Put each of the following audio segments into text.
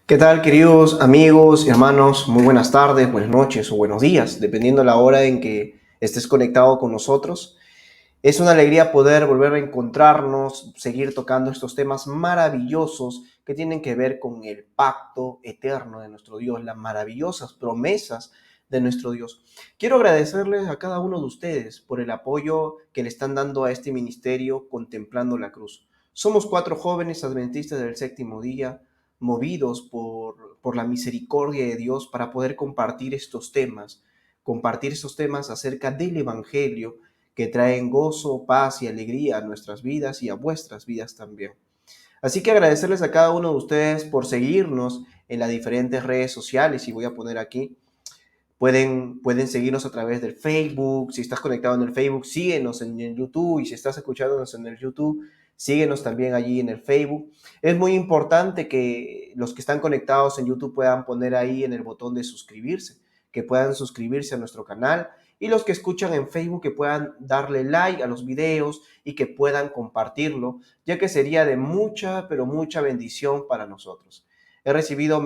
¿Qué tal, queridos amigos y hermanos? Muy buenas tardes, buenas noches o buenos días, dependiendo de la hora en que estés conectado con nosotros. Es una alegría poder volver a encontrarnos, seguir tocando estos temas maravillosos que tienen que ver con el pacto eterno de nuestro Dios, las maravillosas promesas de nuestro Dios. Quiero agradecerles a cada uno de ustedes por el apoyo que le están dando a este ministerio contemplando la cruz. Somos 4 jóvenes adventistas del séptimo día, movidos por la misericordia de Dios para poder compartir estos temas acerca del Evangelio que traen gozo, paz y alegría a nuestras vidas y a vuestras vidas también. Así que agradecerles a cada uno de ustedes por seguirnos en las diferentes redes sociales, y voy a poner aquí, pueden seguirnos a través del Facebook. Si estás conectado en el Facebook, síguenos en el YouTube, y si estás escuchándonos en el YouTube, síguenos también allí en el Facebook. Es muy importante que los que están conectados en YouTube puedan poner ahí en el botón de suscribirse, que puedan suscribirse a nuestro canal, y los que escuchan en Facebook que puedan darle like a los videos y que puedan compartirlo, ya que sería de mucha, pero mucha bendición para nosotros. Hemos recibido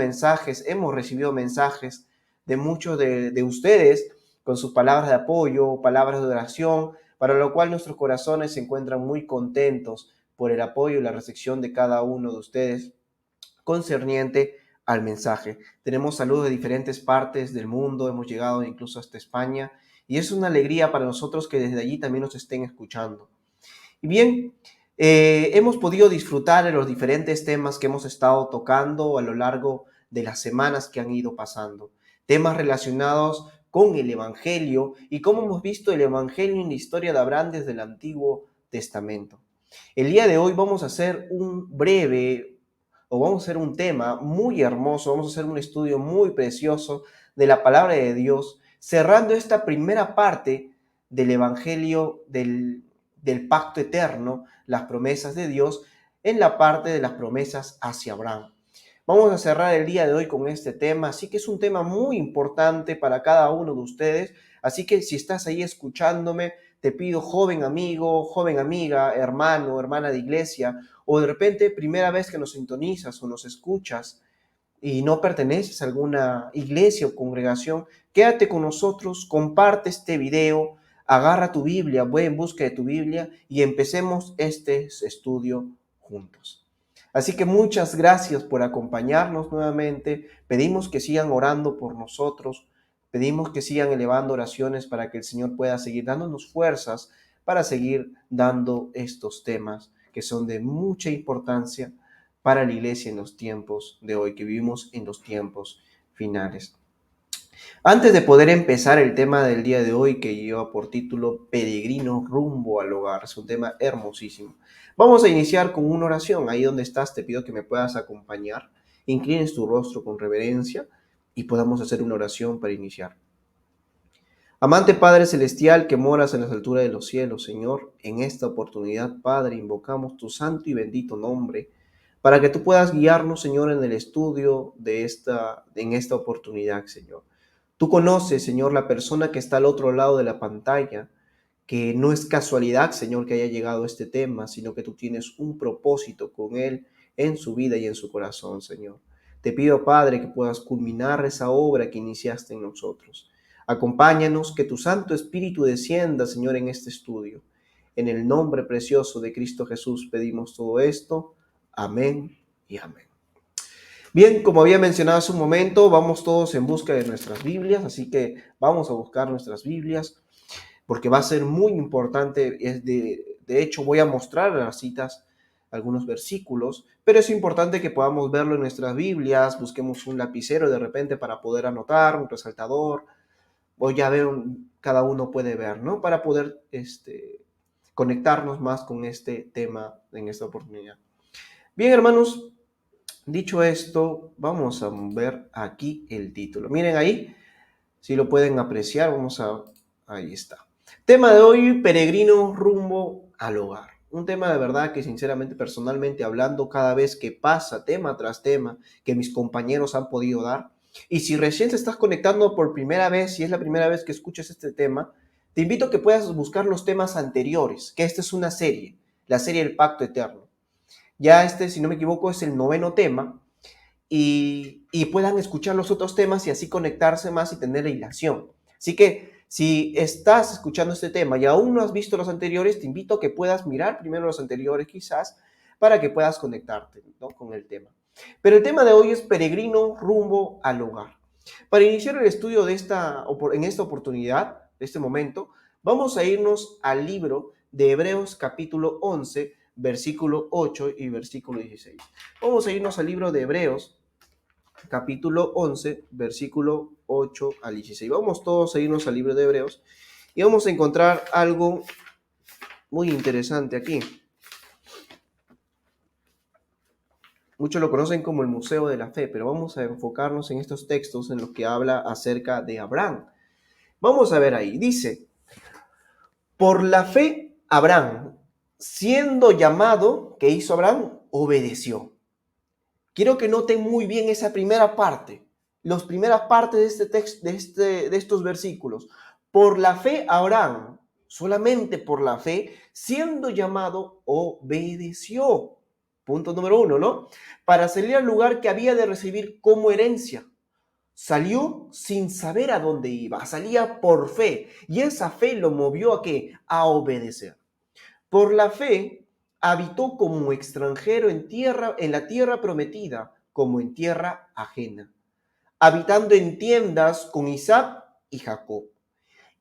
mensajes de muchos de ustedes con sus palabras de apoyo, palabras de oración, para lo cual nuestros corazones se encuentran muy contentos por el apoyo y la recepción de cada uno de ustedes concerniente al mensaje. Tenemos saludos de diferentes partes del mundo, hemos llegado incluso hasta España, y es una alegría para nosotros que desde allí también nos estén escuchando. Y bien, hemos podido disfrutar de los diferentes temas que hemos estado tocando a lo largo de las semanas que han ido pasando. Temas relacionados con el Evangelio y cómo hemos visto el Evangelio en la historia de Abraham desde el Antiguo Testamento. El día de hoy vamos a hacer vamos a hacer un tema muy hermoso, vamos a hacer un estudio muy precioso de la palabra de Dios, cerrando esta primera parte del Evangelio del pacto eterno, las promesas de Dios, en la parte de las promesas hacia Abraham. Vamos a cerrar el día de hoy con este tema, así que es un tema muy importante para cada uno de ustedes. Así que si estás ahí escuchándome, te pido, joven amigo, joven amiga, hermano, hermana de iglesia, o de repente primera vez que nos sintonizas o nos escuchas y no perteneces a alguna iglesia o congregación, quédate con nosotros, comparte este video, agarra tu Biblia, ve en busca de tu Biblia y empecemos este estudio juntos. Así que muchas gracias por acompañarnos nuevamente. Pedimos que sigan orando por nosotros. Pedimos que sigan elevando oraciones para que el Señor pueda seguir dándonos fuerzas para seguir dando estos temas que son de mucha importancia para la iglesia en los tiempos de hoy, que vivimos en los tiempos finales. Antes de poder empezar el tema del día de hoy, que lleva por título Peregrino rumbo al hogar, es un tema hermosísimo. Vamos a iniciar con una oración. Ahí donde estás, te pido que me puedas acompañar. Inclines tu rostro con reverencia y podamos hacer una oración para iniciar. Amante Padre Celestial que moras en las alturas de los cielos, Señor, en esta oportunidad, Padre, invocamos tu santo y bendito nombre para que tú puedas guiarnos, Señor, en el estudio en esta oportunidad, Señor. Tú conoces, Señor, la persona que está al otro lado de la pantalla, que no es casualidad, Señor, que haya llegado a este tema, sino que tú tienes un propósito con él en su vida y en su corazón, Señor. Te pido, Padre, que puedas culminar esa obra que iniciaste en nosotros. Acompáñanos, que tu Santo Espíritu descienda, Señor, en este estudio. En el nombre precioso de Cristo Jesús pedimos todo esto. Amén y amén. Bien, como había mencionado hace un momento, vamos todos en busca de nuestras Biblias, así que vamos a buscar nuestras Biblias porque va a ser muy importante. De hecho, voy a mostrar las citas, algunos versículos, pero es importante que podamos verlo en nuestras Biblias. Busquemos un lapicero de repente para poder anotar, un resaltador, o ya ver, cada uno puede ver, ¿no? Para poder conectarnos más con este tema en esta oportunidad. Bien, hermanos, dicho esto, vamos a ver aquí el título. Miren ahí, si lo pueden apreciar, ahí está. Tema de hoy, peregrino rumbo al hogar. Un tema de verdad que sinceramente, personalmente hablando, cada vez que pasa tema tras tema que mis compañeros han podido dar, y si recién te estás conectando por primera vez, si es la primera vez que escuchas este tema, te invito a que puedas buscar los temas anteriores, que esta es una serie, la serie del Pacto Eterno. Ya si no me equivoco, es el 9º tema, y puedan escuchar los otros temas y así conectarse más y tener la hilación. Así que si estás escuchando este tema y aún no has visto los anteriores, te invito a que puedas mirar primero los anteriores quizás para que puedas conectarte, ¿no?, con el tema. Pero el tema de hoy es peregrino rumbo al hogar. Para iniciar el estudio en esta oportunidad, de este momento, vamos a irnos al libro de Hebreos capítulo 11, versículo 8 y versículo 16. Vamos a irnos al libro de Hebreos capítulo 11, versículo 8 al 16. Vamos todos a irnos al libro de Hebreos y vamos a encontrar algo muy interesante aquí. Muchos lo conocen como el Museo de la Fe, pero vamos a enfocarnos en estos textos en los que habla acerca de Abraham. Vamos a ver ahí, dice: por la fe, Abraham, siendo llamado, ¿qué hizo Abraham? Obedeció. Quiero que noten muy bien esa primera parte, las primeras partes de este texto, de estos versículos. Por la fe, Abraham, solamente por la fe, siendo llamado, obedeció. Punto número 1, ¿no? Para salir al lugar que había de recibir como herencia. Salió sin saber a dónde iba, salía por fe. Y esa fe lo movió ¿a qué? A obedecer. Por la fe, habitó como extranjero en la tierra prometida, como en tierra ajena, habitando en tiendas con Isaac y Jacob,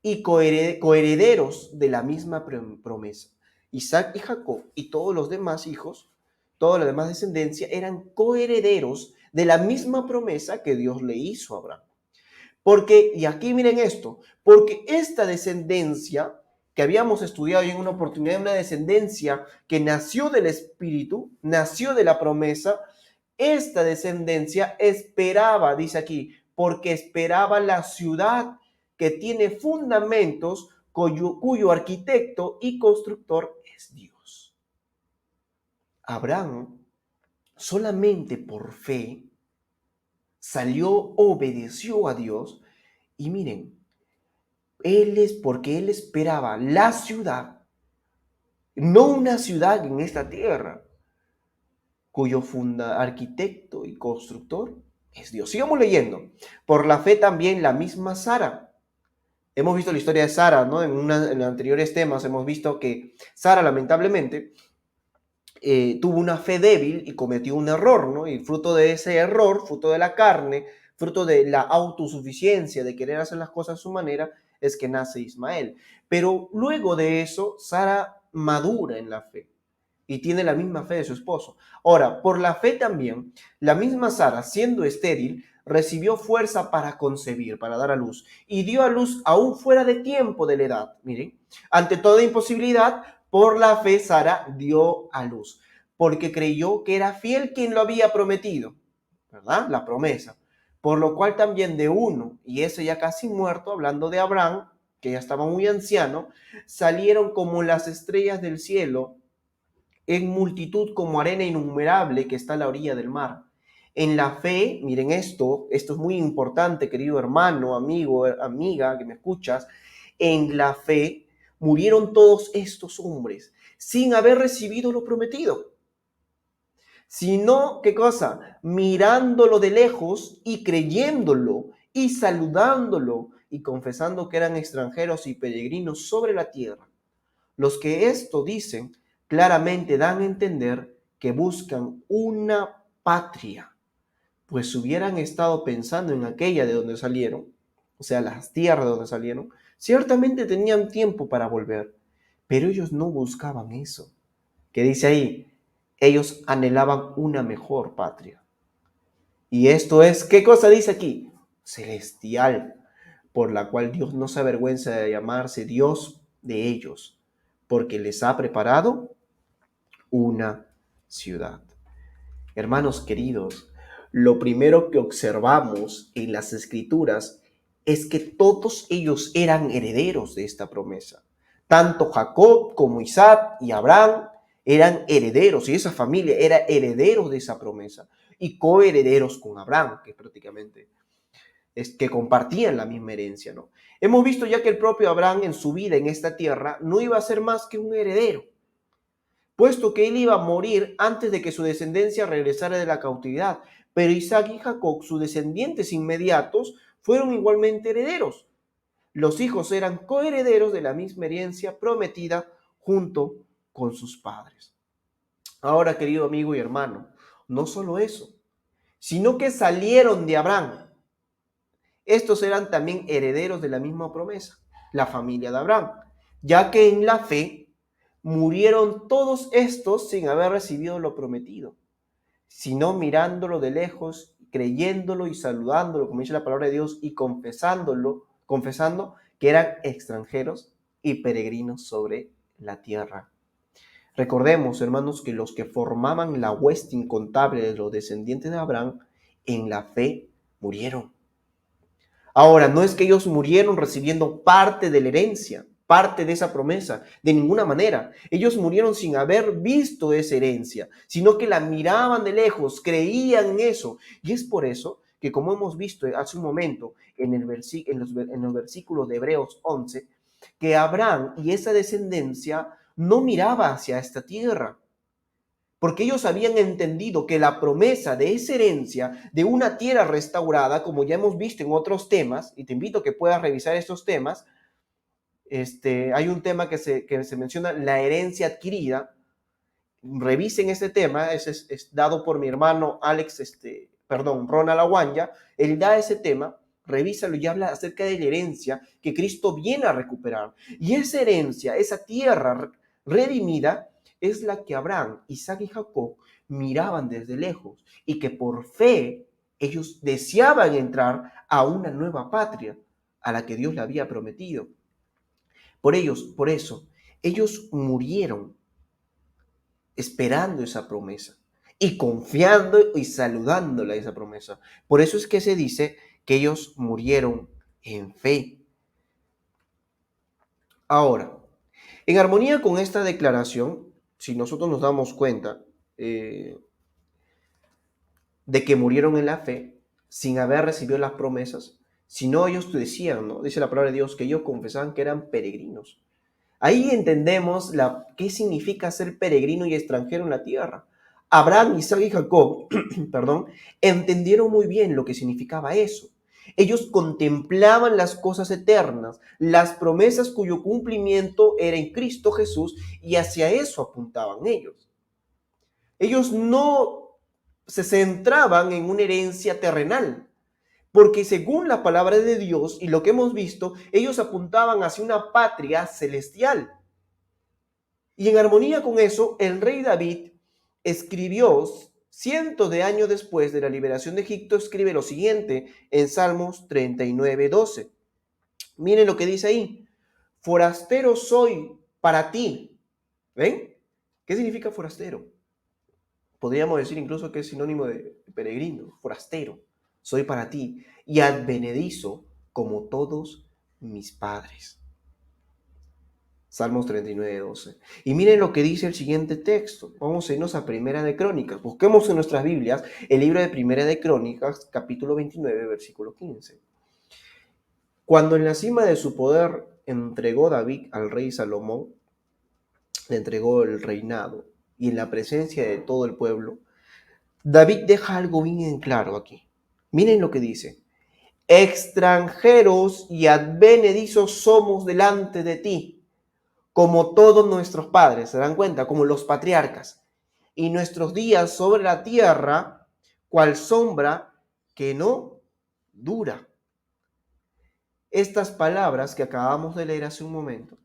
y coherederos de la misma promesa. Isaac y Jacob y todos los demás hijos, toda la demás descendencia, eran coherederos de la misma promesa que Dios le hizo a Abraham. Porque, y aquí miren esto, porque esta descendencia que habíamos estudiado en una oportunidad, una descendencia que nació del Espíritu, nació de la promesa, esta descendencia esperaba, dice aquí, porque esperaba la ciudad que tiene fundamentos, cuyo arquitecto y constructor es Dios. Abraham, solamente por fe, obedeció a Dios, y miren, porque él esperaba la ciudad, no una ciudad en esta tierra, cuyo arquitecto y constructor es Dios. Sigamos leyendo. Por la fe también la misma Sara. Hemos visto la historia de Sara, ¿no? En los anteriores temas hemos visto que Sara, lamentablemente, tuvo una fe débil y cometió un error, ¿no? Y fruto de ese error, fruto de la carne, fruto de la autosuficiencia, de querer hacer las cosas a su manera, es que nace Ismael. Pero luego de eso, Sara madura en la fe y tiene la misma fe de su esposo. Ahora, por la fe también, la misma Sara, siendo estéril, recibió fuerza para concebir, para dar a luz, y dio a luz aún fuera de tiempo de la edad. Miren, ante toda imposibilidad, por la fe Sara dio a luz, porque creyó que era fiel quien lo había prometido, ¿verdad? La promesa. Por lo cual también de uno, y ese ya casi muerto, hablando de Abraham, que ya estaba muy anciano, salieron como las estrellas del cielo, en multitud como arena innumerable que está a la orilla del mar. En la fe, miren esto es muy importante, querido hermano, amigo, amiga, que me escuchas, en la fe murieron todos estos hombres sin haber recibido lo prometido, sino, ¿qué cosa? Mirándolo de lejos y creyéndolo y saludándolo y confesando que eran extranjeros y peregrinos sobre la tierra. Los que esto dicen claramente dan a entender que buscan una patria, pues si hubieran estado pensando en aquella de donde salieron, o sea, las tierras de donde salieron, ciertamente tenían tiempo para volver, pero ellos no buscaban eso. ¿Qué dice ahí? Ellos anhelaban una mejor patria. Y esto es, ¿qué cosa dice aquí? Celestial, por la cual Dios no se avergüenza de llamarse Dios de ellos, porque les ha preparado una ciudad. Hermanos queridos, lo primero que observamos en las Escrituras es que todos ellos eran herederos de esta promesa. Tanto Jacob como Isaac y Abraham eran herederos, y esa familia era herederos de esa promesa y coherederos con Abraham, que prácticamente es que compartían la misma herencia, ¿no? Hemos visto ya que el propio Abraham en su vida en esta tierra no iba a ser más que un heredero, puesto que él iba a morir antes de que su descendencia regresara de la cautividad. pero Isaac y Jacob, sus descendientes inmediatos, fueron igualmente herederos. Los hijos eran coherederos de la misma herencia prometida junto con sus padres. Ahora, querido amigo y hermano, no solo eso, sino que salieron de Abraham. Estos eran también herederos de la misma promesa, la familia de Abraham, ya que en la fe murieron todos estos sin haber recibido lo prometido, sino mirándolo de lejos, creyéndolo y saludándolo, como dice la palabra de Dios, y confesando que eran extranjeros y peregrinos sobre la tierra. Recordemos, hermanos, que los que formaban la hueste incontable de los descendientes de Abraham, en la fe murieron. Ahora, no es que ellos murieron recibiendo parte de la herencia, parte de esa promesa, de ninguna manera. Ellos murieron sin haber visto esa herencia, sino que la miraban de lejos, creían en eso. Y es por eso que, como hemos visto hace un momento en los versículos de Hebreos 11, que Abraham y esa descendencia no miraba hacia esta tierra, porque ellos habían entendido que la promesa de esa herencia, de una tierra restaurada, como ya hemos visto en otros temas, y te invito a que puedas revisar estos temas, hay un tema que se menciona, la herencia adquirida. Revisen este tema, es dado por mi hermano Ronald Aguanya. Él da ese tema, revísalo y habla acerca de la herencia que Cristo viene a recuperar. Y esa herencia, esa tierra redimida, es la que Abraham, Isaac y Jacob miraban desde lejos y que por fe ellos deseaban entrar a una nueva patria a la que Dios le había prometido. Por eso, ellos murieron esperando esa promesa y confiando y saludándola esa promesa. Por eso es que se dice que ellos murieron en fe. Ahora, en armonía con esta declaración, si nosotros nos damos cuenta de que murieron en la fe sin haber recibido las promesas, sino ellos decían, ¿no? Dice la palabra de Dios que ellos confesaban que eran peregrinos. Ahí entendemos qué significa ser peregrino y extranjero en la tierra. Abraham, Isaac y Jacob, entendieron muy bien lo que significaba eso. Ellos contemplaban las cosas eternas, las promesas cuyo cumplimiento era en Cristo Jesús, y hacia eso apuntaban ellos. Ellos no se centraban en una herencia terrenal, porque según la palabra de Dios y lo que hemos visto, ellos apuntaban hacia una patria celestial. Y en armonía con eso, el rey David escribió, cientos de años después de la liberación de Egipto, escribe lo siguiente en Salmos 39:12. Miren lo que dice ahí: forastero soy para ti. ¿Ven? ¿Qué significa forastero? Podríamos decir incluso que es sinónimo de peregrino, forastero. Soy para ti y advenedizo como todos mis padres. Salmos 39:12. Y miren lo que dice el siguiente texto. Vamos a irnos a Primera de Crónicas. Busquemos en nuestras Biblias el libro de Primera de Crónicas, capítulo 29, versículo 15. Cuando en la cima de su poder entregó David al rey Salomón, le entregó el reinado, y en la presencia de todo el pueblo, David deja algo bien en claro aquí. Miren lo que dice: extranjeros y advenedizos somos delante de ti, como todos nuestros padres, ¿se dan cuenta? Como los patriarcas. Y nuestros días sobre la tierra, cual sombra que no dura. Estas palabras que acabamos de leer hace un momento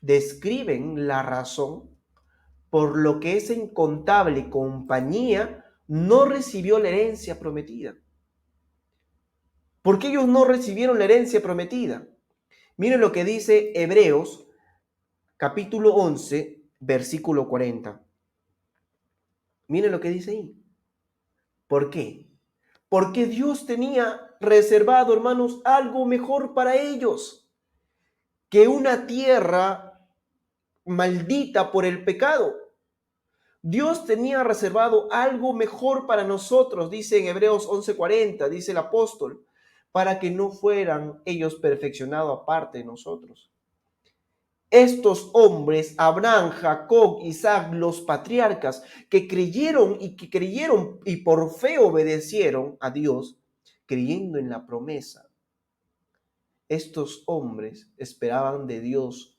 describen la razón por lo que esa incontable compañía no recibió la herencia prometida. ¿Por qué ellos no recibieron la herencia prometida? Miren lo que dice Hebreos, capítulo 11, versículo 40. Miren lo que dice ahí. ¿Por qué? Porque Dios tenía reservado, hermanos, algo mejor para ellos que una tierra maldita por el pecado. Dios tenía reservado algo mejor para nosotros, dice en Hebreos 11:40, dice el apóstol, para que no fueran ellos perfeccionados aparte de nosotros. estos hombres, Abraham, Jacob, Isaac, los patriarcas, que creyeron y por fe obedecieron a Dios, creyendo en la promesa. Estos hombres esperaban de Dios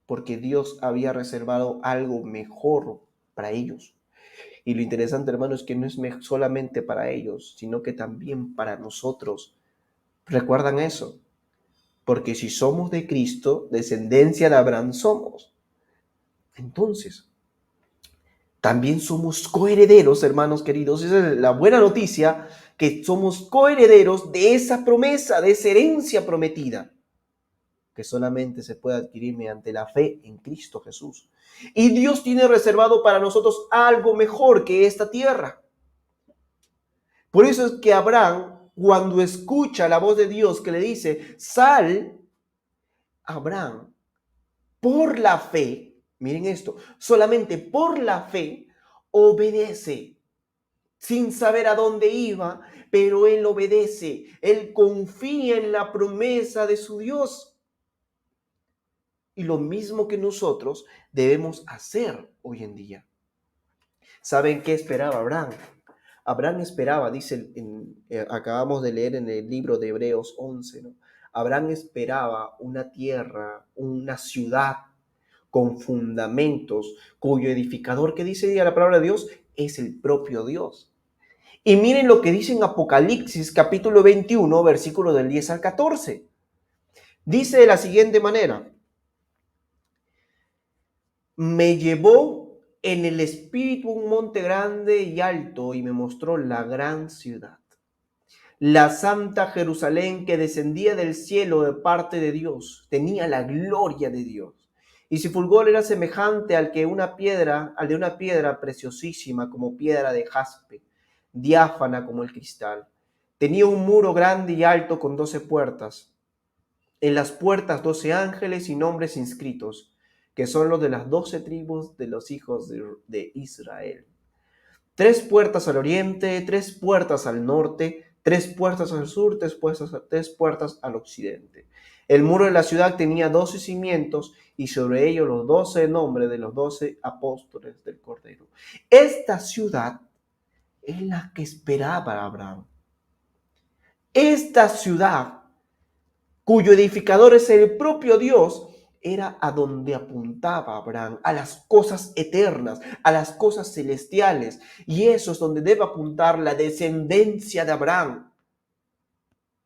porque Dios había reservado algo mejor para ellos. Y lo interesante, hermano, es que no es solamente para ellos, sino que también para nosotros. ¿Recuerdan eso? Porque si somos de Cristo, descendencia de Abraham somos. Entonces, también somos coherederos, hermanos queridos. Esa es la buena noticia, que somos coherederos de esa promesa, de esa herencia prometida, que solamente se puede adquirir mediante la fe en Cristo Jesús. Y Dios tiene reservado para nosotros algo mejor que esta tierra. Por eso es que Abraham, cuando escucha la voz de Dios que le dice, sal, Abraham, por la fe, miren esto, solamente por la fe, obedece, sin saber a dónde iba, pero él obedece, él confía en la promesa de su Dios. Y lo mismo que nosotros debemos hacer hoy en día. ¿Saben qué esperaba Abraham? Abraham esperaba, dice, acabamos de leer en el libro de Hebreos 11, ¿no? Abraham esperaba una tierra, una ciudad con fundamentos, cuyo edificador, que dice la palabra de Dios, es el propio Dios. Y miren lo que dice en Apocalipsis capítulo 21, versículo del 10 al 14. Dice de la siguiente manera: me llevó en el espíritu a un monte grande y alto y me mostró la gran ciudad, la santa Jerusalén, que descendía del cielo de parte de Dios. Tenía la gloria de Dios. Y su fulgor era semejante al de una piedra preciosísima, como piedra de jaspe, diáfana como el cristal. Tenía un muro grande y alto con 12 puertas. En las puertas 12 ángeles y nombres inscritos, que son los de las 12 tribus de los hijos de Israel. 3 puertas al oriente, 3 puertas al norte, 3 puertas al sur, 3 puertas al occidente. El muro de la ciudad tenía 12 cimientos y sobre ellos los 12 nombres de los 12 apóstoles del Cordero. Esta ciudad es la que esperaba Abraham. Esta ciudad, cuyo edificador es el propio Dios, era a donde apuntaba Abraham, a las cosas eternas, a las cosas celestiales. Y eso es donde debe apuntar la descendencia de Abraham.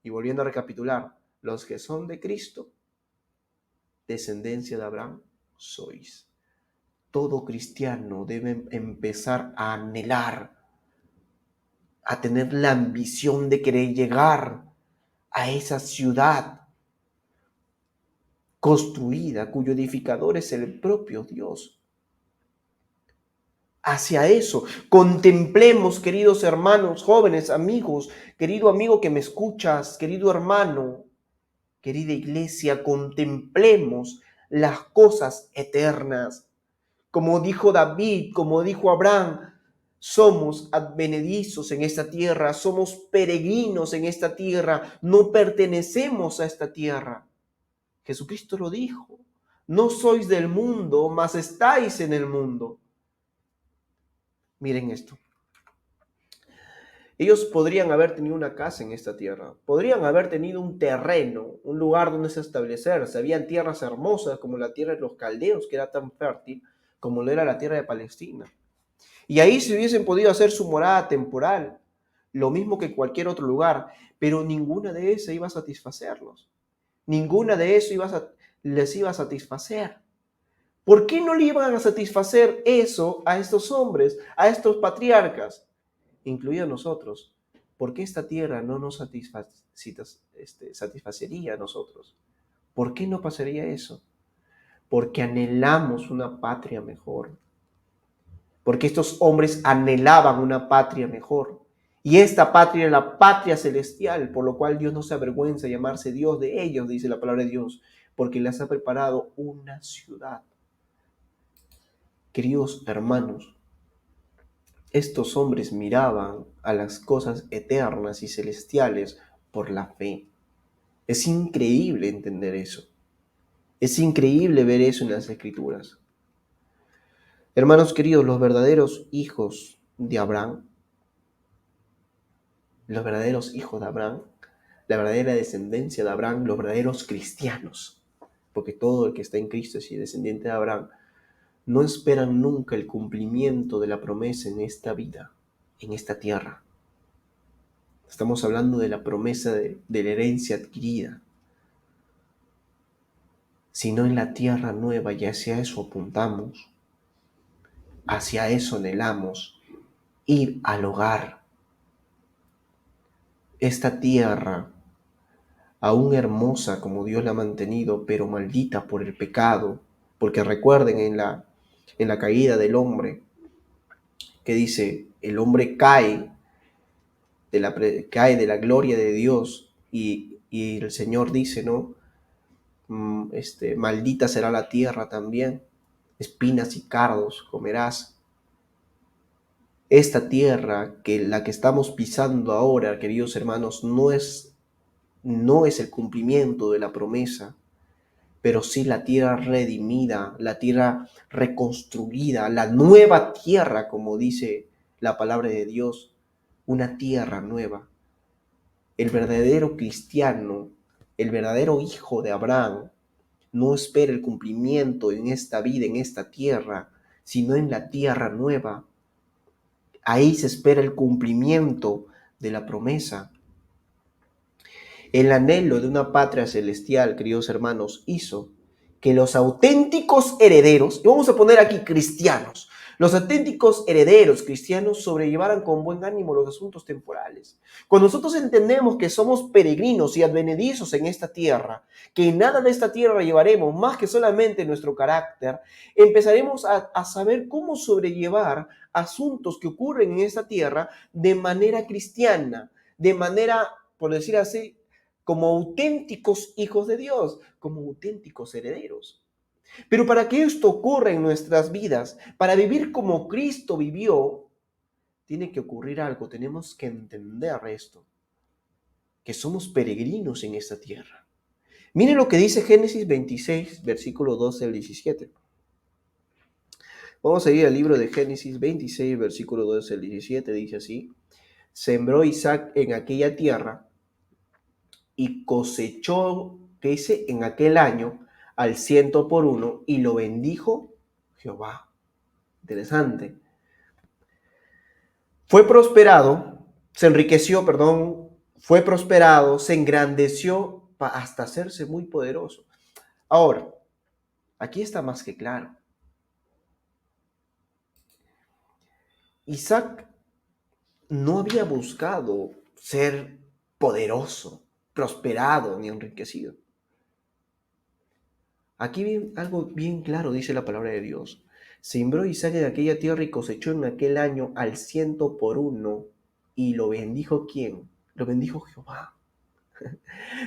Y volviendo a recapitular, los que son de Cristo, descendencia de Abraham, sois. Todo cristiano debe empezar a anhelar, a tener la ambición de querer llegar a esa ciudad construida, cuyo edificador es el propio Dios. Hacia eso, contemplemos, queridos hermanos, jóvenes, amigos, querido amigo que me escuchas, querido hermano, querida iglesia, contemplemos las cosas eternas. Como dijo David, como dijo Abraham, somos advenedizos en esta tierra, somos peregrinos en esta tierra, no pertenecemos a esta tierra. Jesucristo lo dijo, no sois del mundo, mas estáis en el mundo. Miren esto. Ellos podrían haber tenido una casa en esta tierra, podrían haber tenido un terreno, un lugar donde se establecerse. Habían tierras hermosas como la tierra de los caldeos, que era tan fértil como lo era la tierra de Palestina. Y ahí se hubiesen podido hacer su morada temporal, lo mismo que cualquier otro lugar, pero ninguna de esas iba a satisfacerlos. Ninguna de esas les iba a satisfacer. ¿Por qué no le iban a satisfacer eso a estos hombres, a estos patriarcas, incluidos nosotros? ¿Por qué esta tierra no nos satisfacería a nosotros? ¿Por qué no pasaría eso? Porque anhelamos una patria mejor. Porque estos hombres anhelaban una patria mejor. Y esta patria es la patria celestial, por lo cual Dios no se avergüenza de llamarse Dios de ellos, dice la palabra de Dios, porque les ha preparado una ciudad. Queridos hermanos, estos hombres miraban a las cosas eternas y celestiales por la fe. Es increíble entender eso. Es increíble ver eso en las Escrituras. Hermanos queridos, los verdaderos hijos de Abraham, los verdaderos hijos de Abraham, la verdadera descendencia de Abraham, los verdaderos cristianos, porque todo el que está en Cristo es descendiente de Abraham, no esperan nunca el cumplimiento de la promesa en esta vida, en esta tierra. Estamos hablando de la promesa de la herencia adquirida, sino en la tierra nueva, y hacia eso apuntamos, hacia eso anhelamos, ir al hogar. Esta tierra, aún hermosa como Dios la ha mantenido, pero maldita por el pecado, porque recuerden en la caída del hombre, que dice, el hombre cae de la gloria de Dios, y el Señor dice, ¿no? Maldita será la tierra también, espinas y cardos comerás. Esta tierra, la que estamos pisando ahora, queridos hermanos, no es el cumplimiento de la promesa, pero sí la tierra redimida, la tierra reconstruida, la nueva tierra, como dice la palabra de Dios, una tierra nueva. El verdadero cristiano, el verdadero hijo de Abraham, no espera el cumplimiento en esta vida, en esta tierra, sino en la tierra nueva. Ahí se espera el cumplimiento de la promesa. El anhelo de una patria celestial, queridos hermanos, hizo que los auténticos herederos, y vamos a poner aquí cristianos, los auténticos herederos cristianos sobrellevaran con buen ánimo los asuntos temporales. Cuando nosotros entendemos que somos peregrinos y advenedizos en esta tierra, que nada de esta tierra llevaremos más que solamente nuestro carácter, empezaremos a saber cómo sobrellevar asuntos que ocurren en esta tierra de manera cristiana, de manera, por decir así, como auténticos hijos de Dios, como auténticos herederos. Pero para que esto ocurra en nuestras vidas, para vivir como Cristo vivió, tiene que ocurrir algo. Tenemos que entender esto, que somos peregrinos en esta tierra. Miren lo que dice Génesis 26, versículo 12 al 17. Vamos a ir al libro de Génesis 26, versículo 12 al 17. Dice así: sembró Isaac en aquella tierra y cosechó, que dice, en aquel año al 100 por 1, y lo bendijo Jehová. Interesante. Fue prosperado, se enriqueció, perdón, fue prosperado, se engrandeció hasta hacerse muy poderoso. Ahora, aquí está más que claro. Isaac no había buscado ser poderoso, prosperado ni enriquecido. Aquí algo bien claro dice la palabra de Dios. Sembró Isaac en aquella tierra y cosechó en aquel año al 100 por 1. ¿Y lo bendijo quién? Lo bendijo Jehová.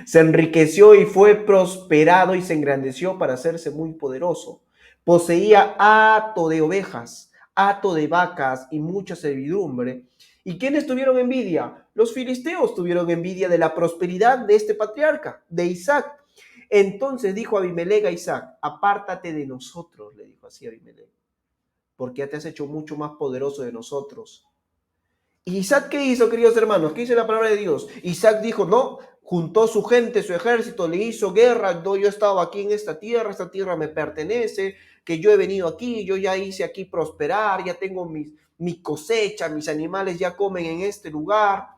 Se enriqueció y fue prosperado y se engrandeció para hacerse muy poderoso. Poseía hato de ovejas, hato de vacas y mucha servidumbre. ¿Y quiénes tuvieron envidia? Los filisteos tuvieron envidia de la prosperidad de este patriarca, de Isaac. Entonces dijo Abimelech a Isaac: apártate de nosotros, le dijo así a Abimelech, porque ya te has hecho mucho más poderoso de nosotros. ¿Y Isaac qué hizo, queridos hermanos? ¿Qué dice la palabra de Dios? Isaac dijo, no, juntó su gente, su ejército, le hizo guerra. No, yo estaba aquí en esta tierra me pertenece, que yo he venido aquí, yo ya hice aquí prosperar, ya tengo mi cosecha, mis animales ya comen en este lugar.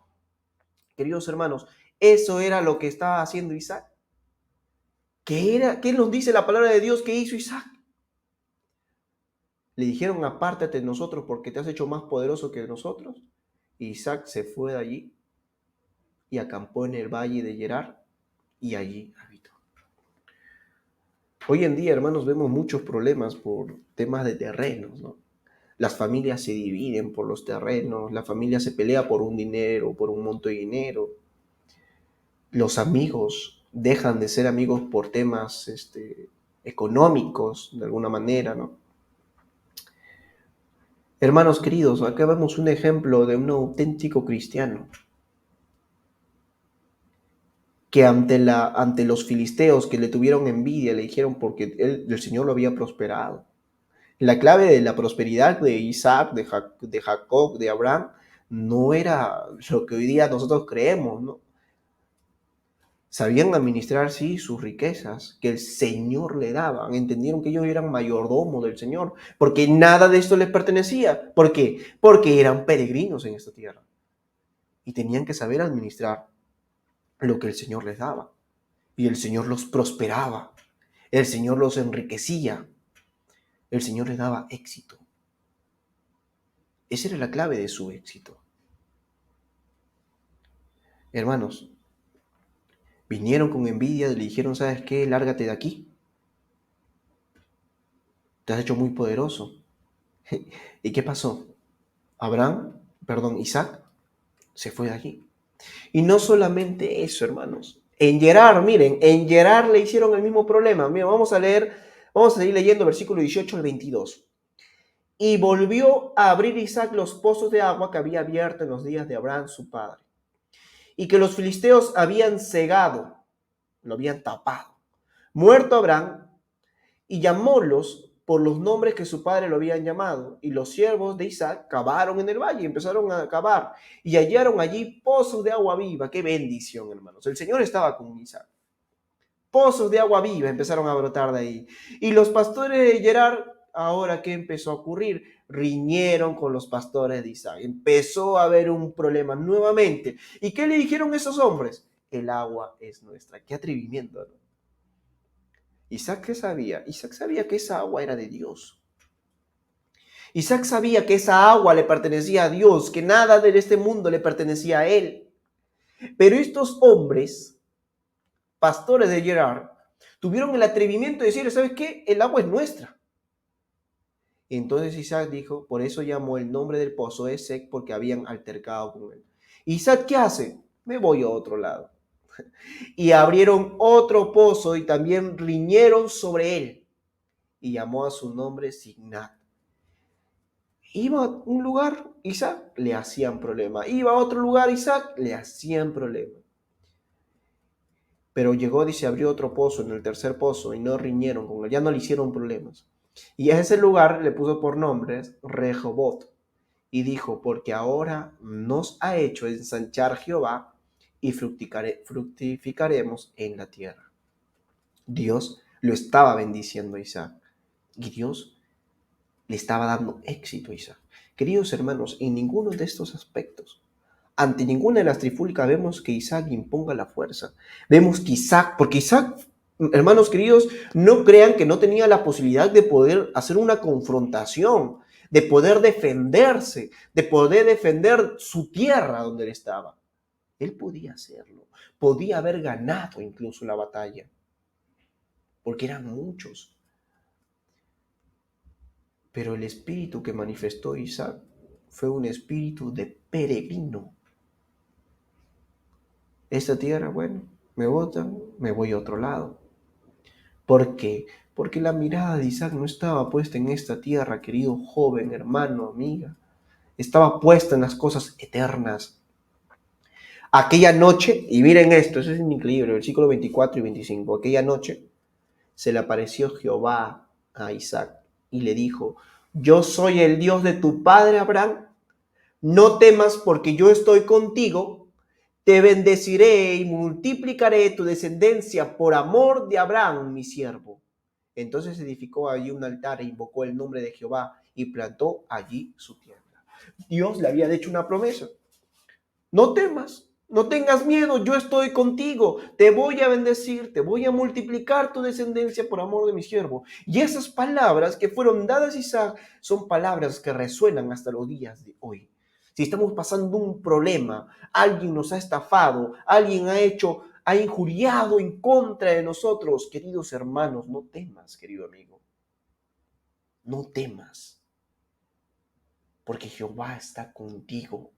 Queridos hermanos, eso era lo que estaba haciendo Isaac. ¿Qué nos dice la palabra de Dios que hizo Isaac? Le dijeron, apártate de nosotros porque te has hecho más poderoso que nosotros. Isaac se fue de allí y acampó en el valle de Gerar y allí habitó. Hoy en día, hermanos, vemos muchos problemas por temas de terrenos, ¿no? Las familias se dividen por los terrenos, la familia se pelea por un dinero, por un monto de dinero. Los amigos dejan de ser amigos por temas económicos, de alguna manera, ¿no? Hermanos queridos, acá vemos un ejemplo de un auténtico cristiano que ante los filisteos que le tuvieron envidia, le dijeron porque el Señor lo había prosperado. La clave de la prosperidad de Isaac, de Jacob, de Abraham, no era lo que hoy día nosotros creemos, ¿no? Sabían administrar, sí, sus riquezas que el Señor le daba. Entendieron que ellos eran mayordomos del Señor, porque nada de esto les pertenecía. ¿Por qué? Porque eran peregrinos en esta tierra y tenían que saber administrar lo que el Señor les daba. Y el Señor los prosperaba, el Señor los enriquecía, el Señor les daba éxito. Esa era la clave de su éxito. Hermanos, vinieron con envidia y le dijeron, ¿sabes qué? Lárgate de aquí. Te has hecho muy poderoso. ¿Y qué pasó? Isaac se fue de allí. Y no solamente eso, hermanos. En Gerar, miren, en Gerar le hicieron el mismo problema. Miren, vamos a seguir leyendo versículo 18 al 22. Y volvió a abrir Isaac los pozos de agua que había abierto en los días de Abraham, su padre, y que los filisteos habían cegado, lo habían tapado. Muerto Abraham, y llamólos por los nombres que su padre lo habían llamado. Y los siervos de Isaac cavaron en el valle, empezaron a cavar, y hallaron allí pozos de agua viva. ¡Qué bendición, hermanos! El Señor estaba con Isaac. Pozos de agua viva empezaron a brotar de ahí. Y los pastores de Gerar, ahora, ¿qué empezó a ocurrir? Riñeron con los pastores de Isaac. Empezó a haber un problema nuevamente. ¿Y qué le dijeron esos hombres? El agua es nuestra. ¡Qué atrevimiento, ¿no? Isaac, ¿qué sabía? Isaac sabía que esa agua era de Dios. Isaac sabía que esa agua le pertenecía a Dios, que nada de este mundo le pertenecía a él. Pero estos hombres, pastores de Gerar, tuvieron el atrevimiento de decir, ¿sabes qué? El agua es nuestra. Entonces Isaac dijo, por eso llamó el nombre del pozo Esek, porque habían altercado con él. Isaac, ¿qué hace? Me voy a otro lado. Y abrieron otro pozo y también riñeron sobre él. Y llamó a su nombre Signat. Iba a un lugar, Isaac, le hacían problema. Iba a otro lugar, Isaac, le hacían problema. Pero llegó, dice, abrió otro pozo, en el tercer pozo, y no riñeron con él, ya no le hicieron problemas. Y a ese lugar le puso por nombres Rehobot. Y dijo, porque ahora nos ha hecho ensanchar Jehová y fructificaremos en la tierra. Dios lo estaba bendiciendo a Isaac. Y Dios le estaba dando éxito a Isaac. Queridos hermanos, en ninguno de estos aspectos, ante ninguna de las trifulcas, vemos que Isaac imponga la fuerza. Vemos que Isaac, porque Isaac, hermanos queridos, no crean que no tenía la posibilidad de poder hacer una confrontación, de poder defenderse, de poder defender su tierra donde él estaba. Él podía hacerlo, podía haber ganado incluso la batalla, porque eran muchos. Pero el espíritu que manifestó Isaac fue un espíritu de peregrino. Esta tierra, bueno, me botan, me voy a otro lado. ¿Por qué? Porque la mirada de Isaac no estaba puesta en esta tierra, querido joven, hermano, amiga. Estaba puesta en las cosas eternas. Aquella noche, y miren esto, eso es increíble, versículos 24 y 25. Aquella noche se le apareció Jehová a Isaac y le dijo, yo soy el Dios de tu padre Abraham. No temas porque yo estoy contigo. Te bendeciré y multiplicaré tu descendencia por amor de Abraham, mi siervo. Entonces edificó allí un altar e invocó el nombre de Jehová y plantó allí su tienda. Dios le había hecho una promesa. No temas, no tengas miedo, yo estoy contigo. Te voy a bendecir, te voy a multiplicar tu descendencia por amor de mi siervo. Y esas palabras que fueron dadas a Isaac son palabras que resuenan hasta los días de hoy. Si estamos pasando un problema, alguien nos ha estafado, alguien ha injuriado en contra de nosotros, queridos hermanos, no temas, querido amigo. No temas, porque Jehová está contigo.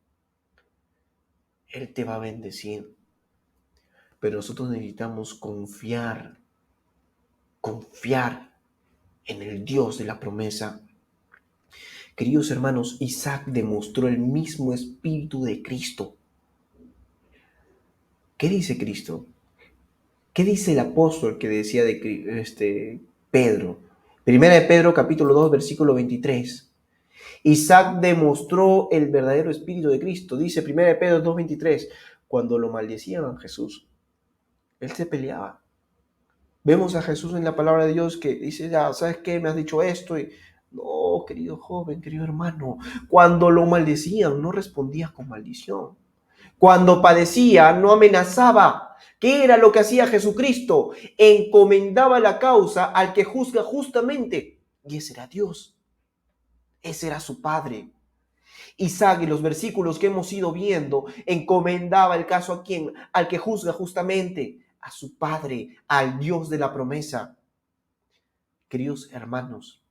Él te va a bendecir. Pero nosotros necesitamos confiar en el Dios de la promesa. Queridos hermanos, Isaac demostró el mismo espíritu de Cristo. ¿Qué dice Cristo? ¿Qué dice el apóstol que decía de Pedro? Primera de Pedro, capítulo 2, versículo 23. Isaac demostró el verdadero espíritu de Cristo. Dice Primera de Pedro 2:23, cuando lo maldecían a Jesús, él se peleaba. Vemos a Jesús en la palabra de Dios que dice, ya, ¿sabes qué? Me has dicho esto. Y no, querido joven, querido hermano, cuando lo maldecían, no respondía con maldición. Cuando padecía, no amenazaba. ¿Qué era lo que hacía Jesucristo? Encomendaba la causa al que juzga justamente. Y ese era Dios. Ese era su Padre. Isaac, en los versículos que hemos ido viendo, encomendaba el caso a quién, al que juzga justamente, a su Padre, al Dios de la promesa. Queridos hermanos,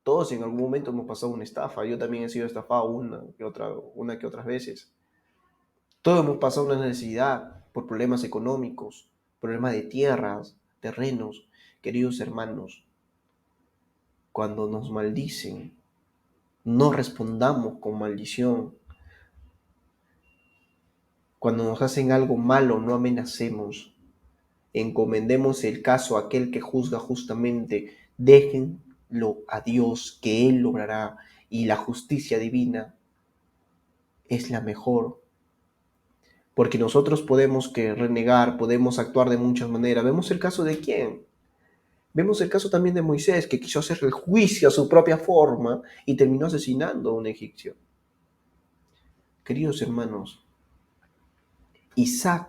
todos en algún momento hemos pasado una estafa. Yo también he sido estafado una que otras veces. Todos hemos pasado una necesidad por problemas económicos, problemas de tierras, terrenos. Queridos hermanos, cuando nos maldicen, no respondamos con maldición. Cuando nos hacen algo malo, no amenacemos. Encomendemos el caso a aquel que juzga justamente. Déjenlo a Dios, que Él logrará. Y la justicia divina es la mejor. Porque nosotros podemos renegar, podemos actuar de muchas maneras. ¿Vemos el caso de quién? Vemos el caso también de Moisés, que quiso hacer el juicio a su propia forma y terminó asesinando a un egipcio. Queridos hermanos, Isaac,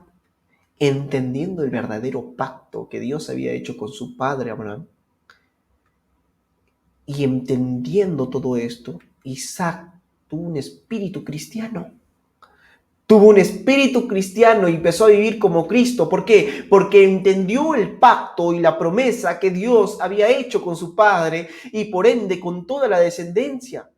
entendiendo el verdadero pacto que Dios había hecho con su padre Abraham, y entendiendo todo esto, Isaac tuvo un espíritu cristiano. Tuvo un espíritu cristiano y empezó a vivir como Cristo. ¿Por qué? Porque entendió el pacto y la promesa que Dios había hecho con su padre y por ende con toda la descendencia.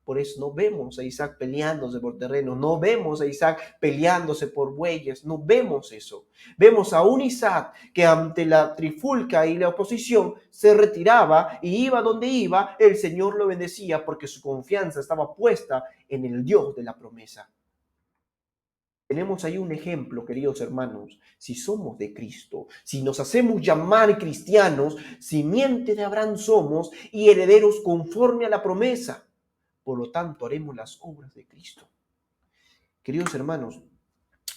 Por eso no vemos a Isaac peleándose por terreno, no vemos a Isaac peleándose por bueyes, no vemos eso. Vemos a un Isaac que ante la trifulca y la oposición se retiraba y iba donde iba, el Señor lo bendecía porque su confianza estaba puesta en el Dios de la promesa. Tenemos ahí un ejemplo, queridos hermanos, si somos de Cristo, si nos hacemos llamar cristianos, simiente de Abraham somos y herederos conforme a la promesa. Por lo tanto, haremos las obras de Cristo. Queridos hermanos,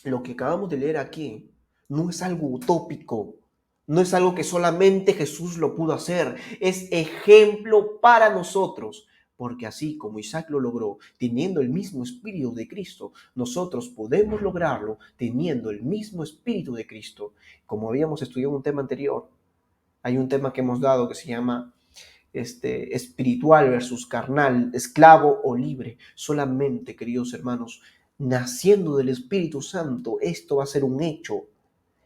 lo que acabamos de leer aquí no es algo utópico, no es algo que solamente Jesús lo pudo hacer, es ejemplo para nosotros, porque así como Isaac lo logró teniendo el mismo espíritu de Cristo, nosotros podemos lograrlo teniendo el mismo espíritu de Cristo. Como habíamos estudiado en un tema anterior, hay un tema que hemos dado que se llama espiritual versus carnal, esclavo o libre. Solamente, queridos hermanos, naciendo del Espíritu Santo, esto va a ser un hecho.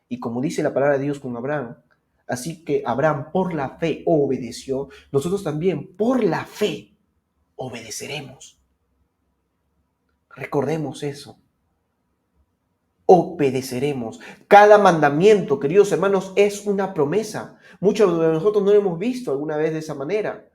Y como dice la palabra de Dios con Abraham, así que Abraham por la fe obedeció, nosotros también por la fe obedeceremos. Recordemos eso. Obedeceremos. Cada mandamiento, queridos hermanos, es una promesa. Muchos de nosotros no lo hemos visto alguna vez de esa manera.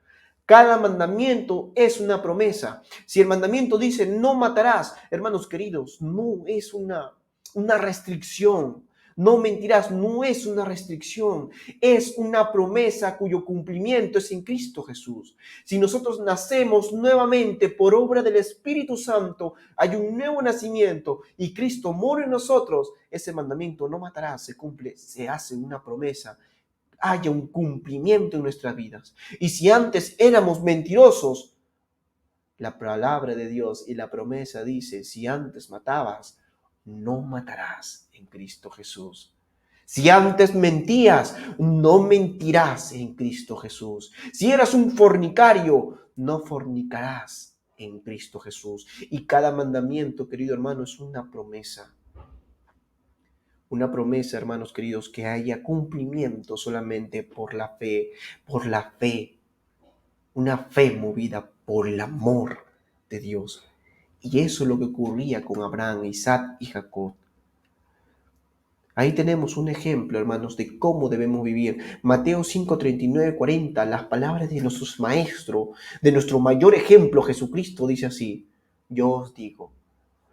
Cada mandamiento es una promesa. Si el mandamiento dice no matarás, hermanos queridos, no es una restricción. No mentirás, no es una restricción. Es una promesa cuyo cumplimiento es en Cristo Jesús. Si nosotros nacemos nuevamente por obra del Espíritu Santo, hay un nuevo nacimiento y Cristo mora en nosotros, ese mandamiento no matarás se cumple, se hace una promesa. Haya un cumplimiento en nuestras vidas. Y si antes éramos mentirosos, la palabra de Dios y la promesa dice, si antes matabas, no matarás en Cristo Jesús. Si antes mentías, no mentirás en Cristo Jesús. Si eras un fornicario, no fornicarás en Cristo Jesús. Y cada mandamiento, querido hermano, es una promesa. Una promesa, hermanos queridos, que haya cumplimiento solamente por la fe, una fe movida por el amor de Dios. Y eso es lo que ocurría con Abraham, Isaac y Jacob. Ahí tenemos un ejemplo, hermanos, de cómo debemos vivir. Mateo 5, 39, 40, las palabras de nuestros maestros, de nuestro mayor ejemplo, Jesucristo, dice así: yo os digo,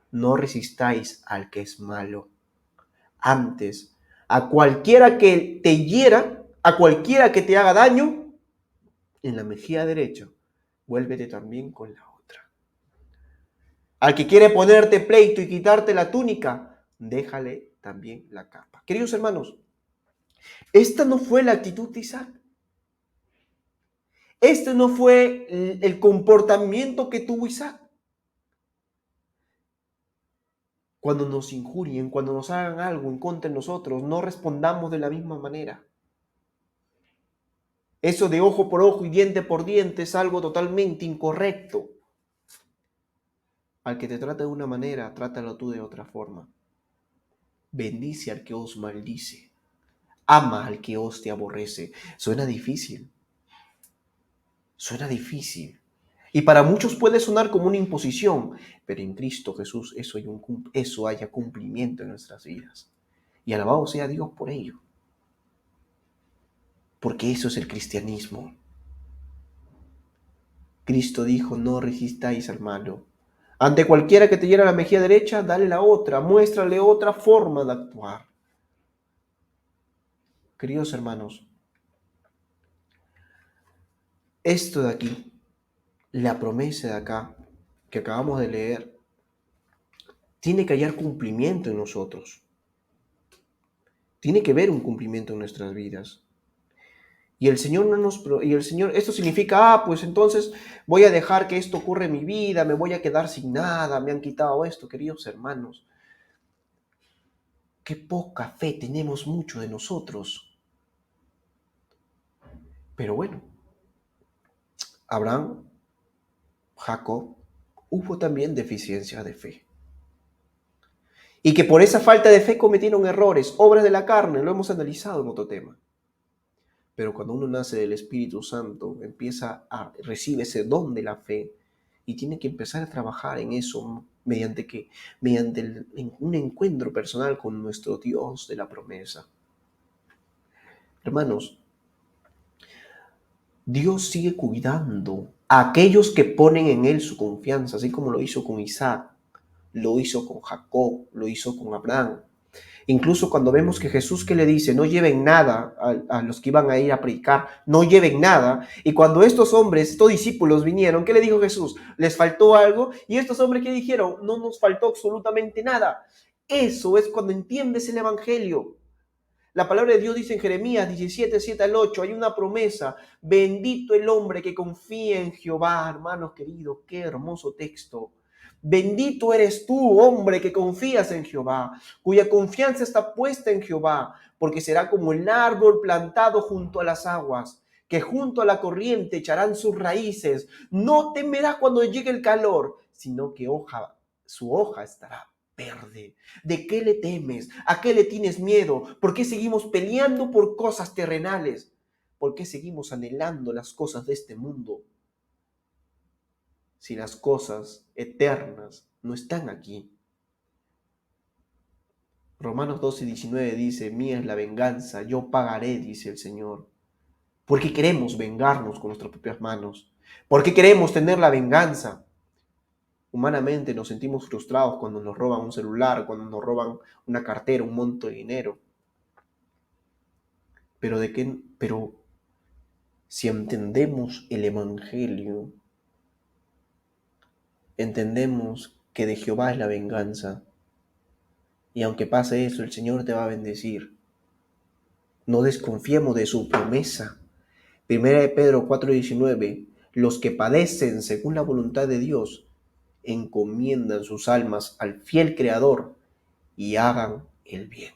no resistáis al que es malo. Antes, A cualquiera que te hiera, a cualquiera que te haga daño, en la mejilla derecha, vuélvete también con la otra. Al que quiere ponerte pleito y quitarte la túnica, déjale también la capa. Queridos hermanos, esta no fue la actitud de Isaac. Este no fue el comportamiento que tuvo Isaac. Cuando nos injurien, cuando nos hagan algo en contra de nosotros, no respondamos de la misma manera. Eso de ojo por ojo y diente por diente es algo totalmente incorrecto. Al que te trata de una manera, trátalo tú de otra forma. Bendice al que os maldice. Ama al que os te aborrece. Suena difícil. Suena difícil. Y para muchos puede sonar como una imposición, pero en Cristo Jesús eso haya cumplimiento en nuestras vidas. Y alabado sea Dios por ello. Porque eso es el cristianismo. Cristo dijo, no resistáis al malo. Ante cualquiera que te hiera la mejilla derecha, dale la otra, muéstrale otra forma de actuar. Queridos hermanos, esto de aquí, la promesa de acá, que acabamos de leer, tiene que hallar cumplimiento en nosotros. Tiene que ver un cumplimiento en nuestras vidas. Y el Señor esto significa, pues entonces voy a dejar que esto ocurra en mi vida, me voy a quedar sin nada, me han quitado esto, queridos hermanos. Qué poca fe tenemos mucho de nosotros. Pero bueno, Abraham, Jacob, hubo también deficiencia de fe. Y que por esa falta de fe cometieron errores, obras de la carne, lo hemos analizado en otro tema. Pero cuando uno nace del Espíritu Santo, recibe ese don de la fe y tiene que empezar a trabajar en eso mediante un encuentro personal con nuestro Dios de la promesa. Hermanos, Dios sigue cuidando a aquellos que ponen en Él su confianza, así como lo hizo con Isaac, lo hizo con Jacob, lo hizo con Abraham. Incluso cuando vemos que Jesús que le dice, no lleven nada a los que iban a ir a predicar, no lleven nada. Y cuando estos discípulos vinieron, ¿qué le dijo Jesús? ¿Les faltó algo? Y estos hombres que dijeron, no nos faltó absolutamente nada. Eso es cuando entiendes el evangelio. La palabra de Dios dice en Jeremías 17, 7 al 8, hay una promesa, bendito el hombre que confía en Jehová. Hermanos queridos, qué hermoso texto. Bendito eres tú, hombre, que confías en Jehová, cuya confianza está puesta en Jehová, porque será como el árbol plantado junto a las aguas, que junto a la corriente echarán sus raíces. No temerá cuando llegue el calor, sino que su hoja estará verde. ¿De qué le temes? ¿A qué le tienes miedo? ¿Por qué seguimos peleando por cosas terrenales? ¿Por qué seguimos anhelando las cosas de este mundo? Si las cosas eternas no están aquí. Romanos 12:19 dice, mía es la venganza, yo pagaré, dice el Señor. ¿Por qué queremos vengarnos con nuestras propias manos? ¿Por qué queremos tener la venganza? Humanamente nos sentimos frustrados cuando nos roban un celular, cuando nos roban una cartera, un monto de dinero. Pero si entendemos el Evangelio, entendemos que de Jehová es la venganza. Y aunque pase eso, el Señor te va a bendecir. No desconfiemos de su promesa. Primera de Pedro 4:19. Los que padecen según la voluntad de Dios, encomiendan sus almas al fiel Creador y hagan el bien.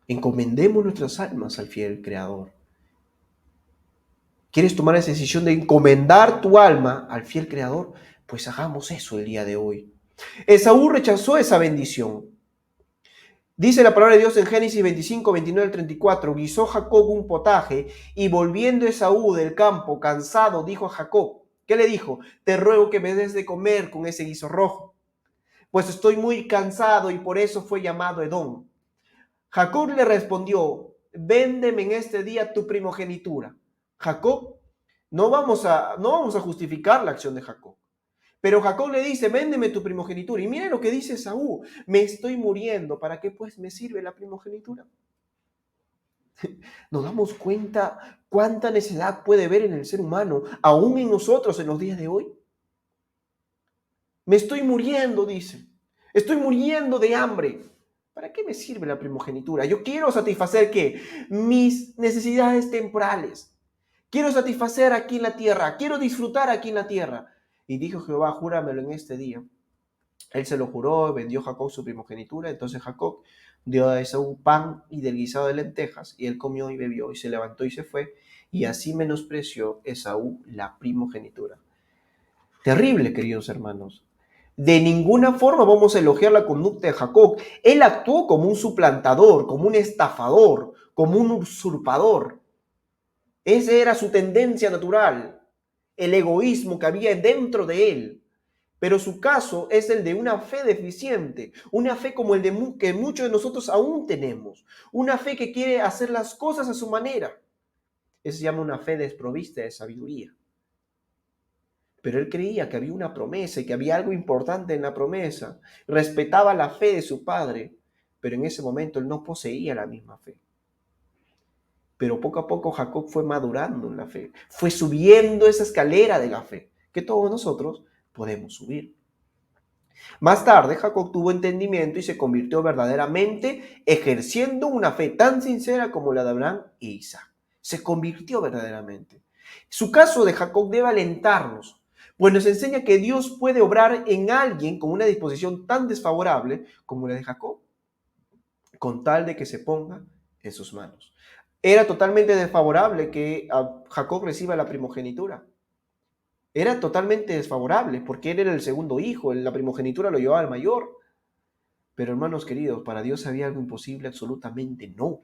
Encomendemos nuestras almas al fiel Creador. ¿Quieres tomar esa decisión de encomendar tu alma al fiel Creador? Pues hagamos eso el día de hoy. Esaú rechazó esa bendición. Dice la palabra de Dios en Génesis 25, 29 al 34, guisó Jacob un potaje y volviendo Esaú del campo cansado dijo a Jacob, ¿qué le dijo? Te ruego que me des de comer con ese guiso rojo, pues estoy muy cansado y por eso fue llamado Edom. Jacob le respondió, véndeme en este día tu primogenitura. Jacob, no vamos a justificar la acción de Jacob, Pero Jacob le dice, véndeme tu primogenitura. Y mire lo que dice Esaú, me estoy muriendo, ¿para qué pues me sirve la primogenitura? Nos damos cuenta cuánta necesidad puede haber en el ser humano, aún en nosotros en los días de hoy. Me estoy muriendo, dice. Estoy muriendo de hambre. ¿Para qué me sirve la primogenitura? Yo quiero satisfacer ¿qué? Mis necesidades temporales. Quiero satisfacer aquí en la tierra. Quiero disfrutar aquí en la tierra. Y dijo Jehová, júramelo en este día. Él se lo juró, vendió Jacob su primogenitura. Entonces Jacob dio a Esaú pan y del guisado de lentejas. Y él comió y bebió y se levantó y se fue. Y así menospreció Esaú la primogenitura. Terrible, queridos hermanos. De ninguna forma vamos a elogiar la conducta de Jacob. Él actuó como un suplantador, como un estafador, como un usurpador. Esa era su tendencia natural, el egoísmo que había dentro de él. Pero su caso es el de una fe deficiente, una fe como el de que muchos de nosotros aún tenemos, una fe que quiere hacer las cosas a su manera. Eso se llama una fe desprovista de sabiduría. Pero él creía que había una promesa y que había algo importante en la promesa. Respetaba la fe de su padre, pero en ese momento él no poseía la misma fe. Pero poco a poco Jacob fue madurando en la fe, fue subiendo esa escalera de la fe, que todos nosotros podemos subir. Más tarde Jacob tuvo entendimiento y se convirtió verdaderamente ejerciendo una fe tan sincera como la de Abraham e Isaac. Se convirtió verdaderamente. Su caso de Jacob debe alentarnos, pues nos enseña que Dios puede obrar en alguien con una disposición tan desfavorable como la de Jacob, con tal de que se ponga en sus manos. Era totalmente desfavorable que Jacob reciba la primogenitura. Era totalmente desfavorable porque él era el segundo hijo, la primogenitura lo llevaba al mayor. Pero hermanos queridos, ¿para Dios había algo imposible? Absolutamente no.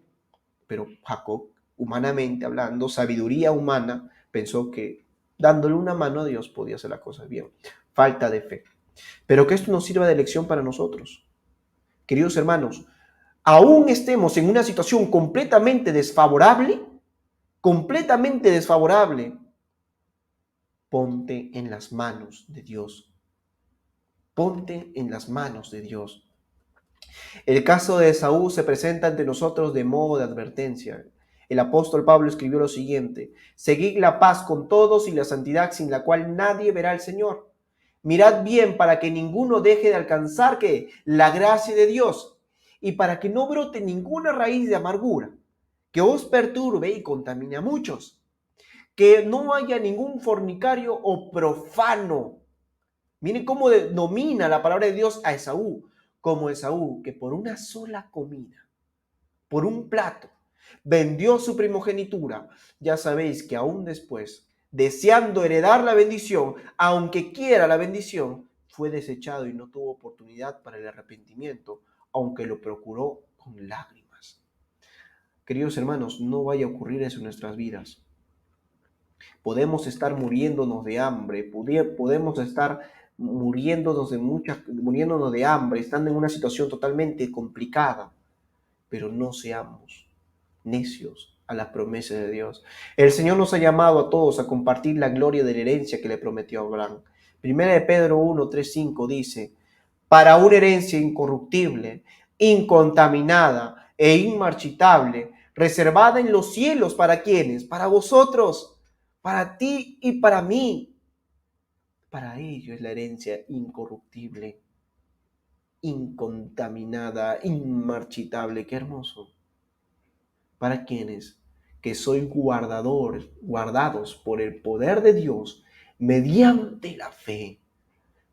Pero Jacob, humanamente hablando, sabiduría humana, pensó que dándole una mano a Dios podía hacer las cosas bien. Falta de fe. Pero que esto nos sirva de lección para nosotros. Queridos hermanos, aún estemos en una situación completamente desfavorable, ponte en las manos de Dios. Ponte en las manos de Dios. El caso de Esaú se presenta ante nosotros de modo de advertencia. El apóstol Pablo escribió lo siguiente: seguid la paz con todos y la santidad sin la cual nadie verá al Señor. Mirad bien para que ninguno deje de alcanzar ¿qué? La gracia de Dios, y para que no brote ninguna raíz de amargura que os perturbe y contamine a muchos. Que no haya ningún fornicario o profano. Miren cómo denomina la palabra de Dios a Esaú, como Esaú, que por una sola comida, por un plato, vendió su primogenitura. Ya sabéis que aún después, deseando heredar la bendición, aunque quiera la bendición, fue desechado y no tuvo oportunidad para el arrepentimiento, aunque lo procuró con lágrimas. Queridos hermanos, no vaya a ocurrir eso en nuestras vidas. Podemos estar muriéndonos de hambre, podemos estar muriéndonos de hambre, estando en una situación totalmente complicada, pero no seamos necios a las promesas de Dios. El Señor nos ha llamado a todos a compartir la gloria de la herencia que le prometió a Abraham. Primera de Pedro 1, 3, 5 dice: para una herencia incorruptible, incontaminada e inmarchitable, reservada en los cielos. ¿Para quiénes? Para vosotros, para ti y para mí. Para ellos es la herencia incorruptible, incontaminada, inmarchitable. Qué hermoso. ¿Para quienes? Que soy guardados por el poder de Dios mediante la fe,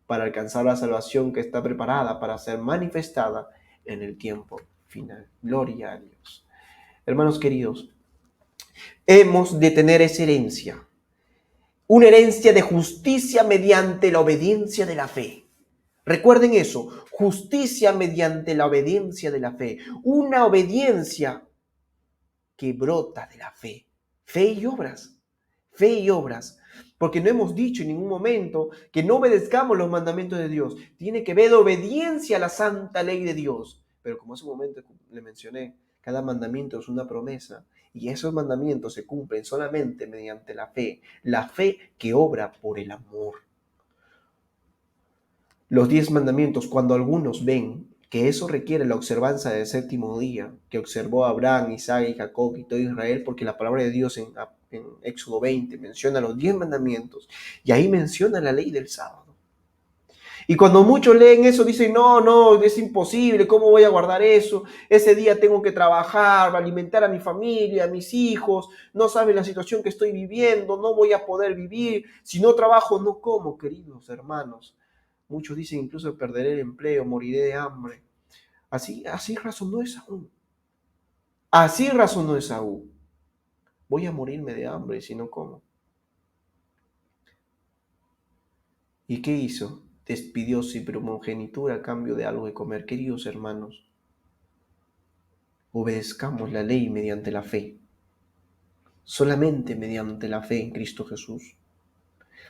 para alcanzar la salvación que está preparada para ser manifestada en el tiempo final. Gloria a Dios. Hermanos queridos, hemos de tener esa herencia, una herencia de justicia mediante la obediencia de la fe. Recuerden eso, justicia mediante la obediencia de la fe, una obediencia que brota de la fe, fe y obras, porque no hemos dicho en ningún momento que no obedezcamos los mandamientos de Dios. Tiene que ver obediencia a la santa ley de Dios. Pero como hace un momento le mencioné, cada mandamiento es una promesa y esos mandamientos se cumplen solamente mediante la fe que obra por el amor. Los 10 mandamientos, cuando algunos ven que eso requiere la observancia del séptimo día, que observó Abraham, Isaac y Jacob y todo Israel, porque la palabra de Dios en Éxodo 20 menciona los 10 mandamientos y ahí menciona la ley del sábado. Y cuando muchos leen eso, dicen, no, no, es imposible, ¿cómo voy a guardar eso? Ese día tengo que trabajar, alimentar a mi familia, a mis hijos, no saben la situación que estoy viviendo, no voy a poder vivir, si no trabajo no como, queridos hermanos. Muchos dicen incluso perderé el empleo, moriré de hambre. Así razonó Esaú. Así razonó Esaú. Voy a morirme de hambre si no como. ¿Y qué hizo? Despidió su primogenitura a cambio de algo de comer. Queridos hermanos, obedezcamos la ley mediante la fe. Solamente mediante la fe en Cristo Jesús.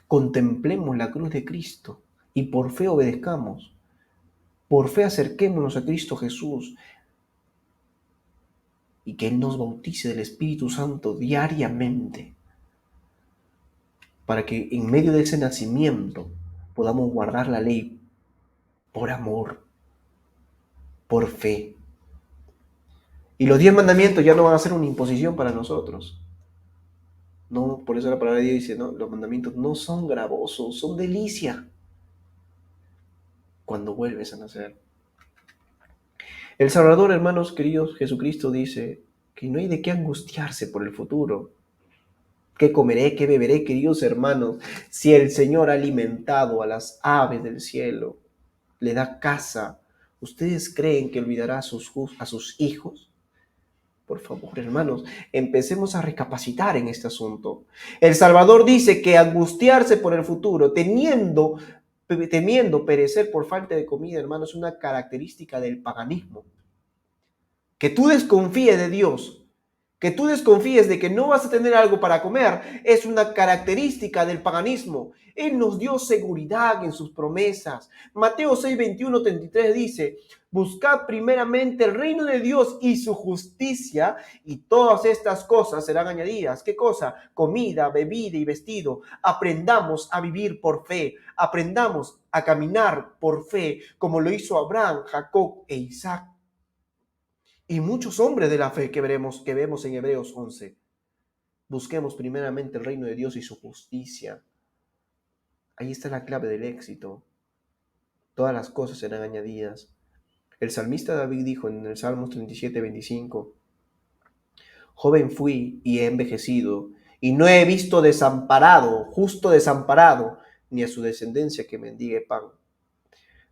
Contemplemos la cruz de Cristo y por fe obedezcamos. Por fe acerquémonos a Cristo Jesús y que Él nos bautice del Espíritu Santo diariamente para que en medio de ese nacimiento podamos guardar la ley por amor, por fe. Y los 10 mandamientos ya no van a ser una imposición para nosotros. No, por eso la palabra de Dios dice, no, los mandamientos no son gravosos, son delicia cuando vuelves a nacer. El Salvador, hermanos queridos, Jesucristo dice que no hay de qué angustiarse por el futuro. ¿Qué comeré, qué beberé, queridos hermanos? Si el Señor ha alimentado a las aves del cielo, le da casa, ¿ustedes creen que olvidará a sus hijos? Por favor, hermanos, empecemos a recapacitar en este asunto. El Salvador dice que angustiarse por el futuro, temiendo perecer por falta de comida, hermanos, es una característica del paganismo. Que tú desconfíes de Dios, que tú desconfíes de que no vas a tener algo para comer, es una característica del paganismo. Él nos dio seguridad en sus promesas. Mateo 6, 21, 33 dice, buscad primeramente el reino de Dios y su justicia, y todas estas cosas serán añadidas. ¿Qué cosa? Comida, bebida y vestido. Aprendamos a vivir por fe. Aprendamos a caminar por fe, como lo hizo Abraham, Jacob e Isaac. Y muchos hombres de la fe que vemos en Hebreos 11. Busquemos primeramente el reino de Dios y su justicia. Ahí está la clave del éxito. Todas las cosas serán añadidas. El salmista David dijo en el Salmos 37, 25, joven fui y he envejecido, y no he visto justo desamparado, ni a su descendencia que mendigue pan.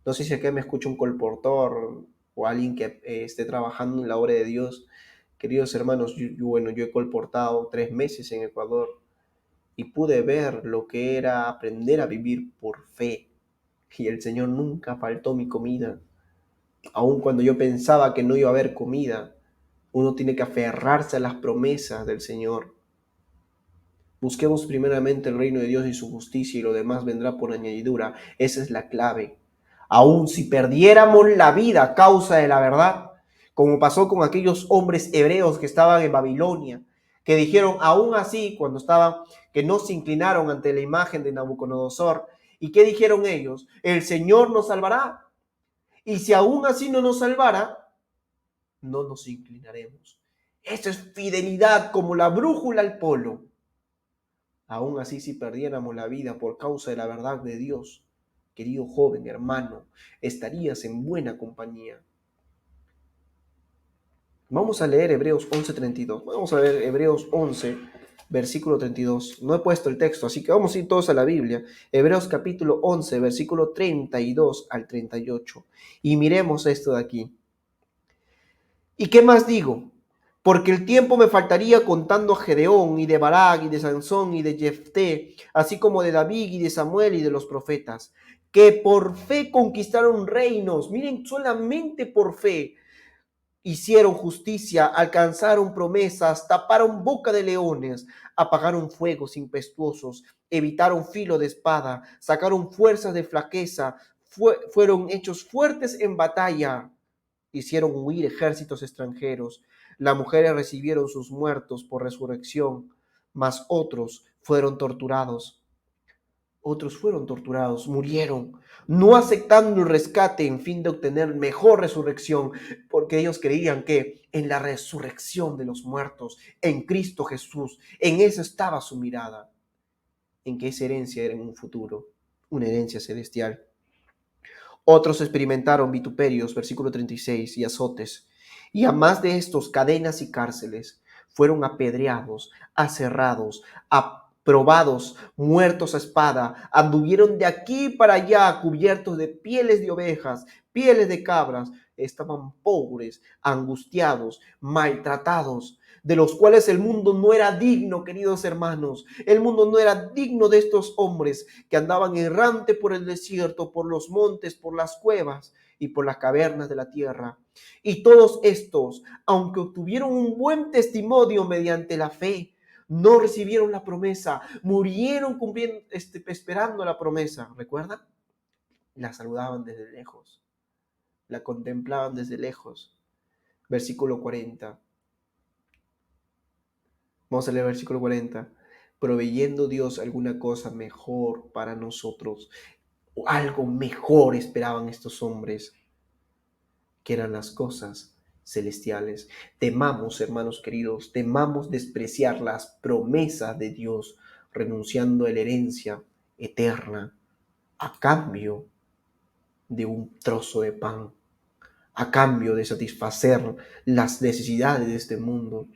No sé si acá me escucha un colportor o alguien que esté trabajando en la obra de Dios. Queridos hermanos, yo he colportado 3 meses en Ecuador y pude ver lo que era aprender a vivir por fe. Y el Señor nunca faltó mi comida. Aun cuando yo pensaba que no iba a haber comida, uno tiene que aferrarse a las promesas del Señor. Busquemos primeramente el reino de Dios y su justicia y lo demás vendrá por añadidura. Esa es la clave. Aun si perdiéramos la vida a causa de la verdad, como pasó con aquellos hombres hebreos que estaban en Babilonia, que dijeron aún así cuando estaban, que no se inclinaron ante la imagen de Nabucodonosor. ¿Y qué dijeron ellos? El Señor nos salvará. Y si aún así no nos salvara, no nos inclinaremos. Eso es fidelidad como la brújula al polo. Aún así, si perdiéramos la vida por causa de la verdad de Dios, querido joven, hermano, estarías en buena compañía. Vamos a leer Hebreos 11:32. Vamos a ver Hebreos 11, versículo 32. No he puesto el texto, así que vamos a ir todos a la Biblia. Hebreos capítulo 11, versículo 32 al 38. Y miremos esto de aquí. ¿Y qué más digo? Porque el tiempo me faltaría contando a Gedeón y de Barak y de Sansón y de Jefté, así como de David y de Samuel y de los profetas, que por fe conquistaron reinos. Miren, solamente por fe hicieron justicia, alcanzaron promesas, taparon boca de leones, apagaron fuegos impetuosos, evitaron filo de espada, sacaron fuerzas de flaqueza, fueron hechos fuertes en batalla, hicieron huir ejércitos extranjeros. Las mujeres recibieron sus muertos por resurrección, mas otros fueron torturados. Otros fueron torturados, murieron, no aceptando el rescate en fin de obtener mejor resurrección, porque ellos creían que en la resurrección de los muertos, en Cristo Jesús, en eso estaba su mirada, en que esa herencia era en un futuro, una herencia celestial. Otros experimentaron vituperios, versículo 36, y azotes, y a más de estos cadenas y cárceles. Fueron apedreados, aserrados, aprobados, muertos a espada, anduvieron de aquí para allá cubiertos de pieles de ovejas, pieles de cabras, estaban pobres, angustiados, maltratados, de los cuales el mundo no era digno, queridos hermanos. El mundo no era digno de estos hombres que andaban errante por el desierto, por los montes, por las cuevas y por las cavernas de la tierra. Y todos estos, aunque obtuvieron un buen testimonio mediante la fe, no recibieron la promesa, murieron cumpliendo, esperando la promesa. ¿Recuerdan? La saludaban desde lejos, la contemplaban desde lejos. Versículo 40. Vamos a leer el versículo 40. Proveyendo Dios alguna cosa mejor para nosotros. Algo mejor esperaban estos hombres, que eran las cosas celestiales. Temamos, hermanos queridos, temamos despreciar las promesas de Dios, renunciando a la herencia eterna a cambio de un trozo de pan, a cambio de satisfacer las necesidades de este mundo,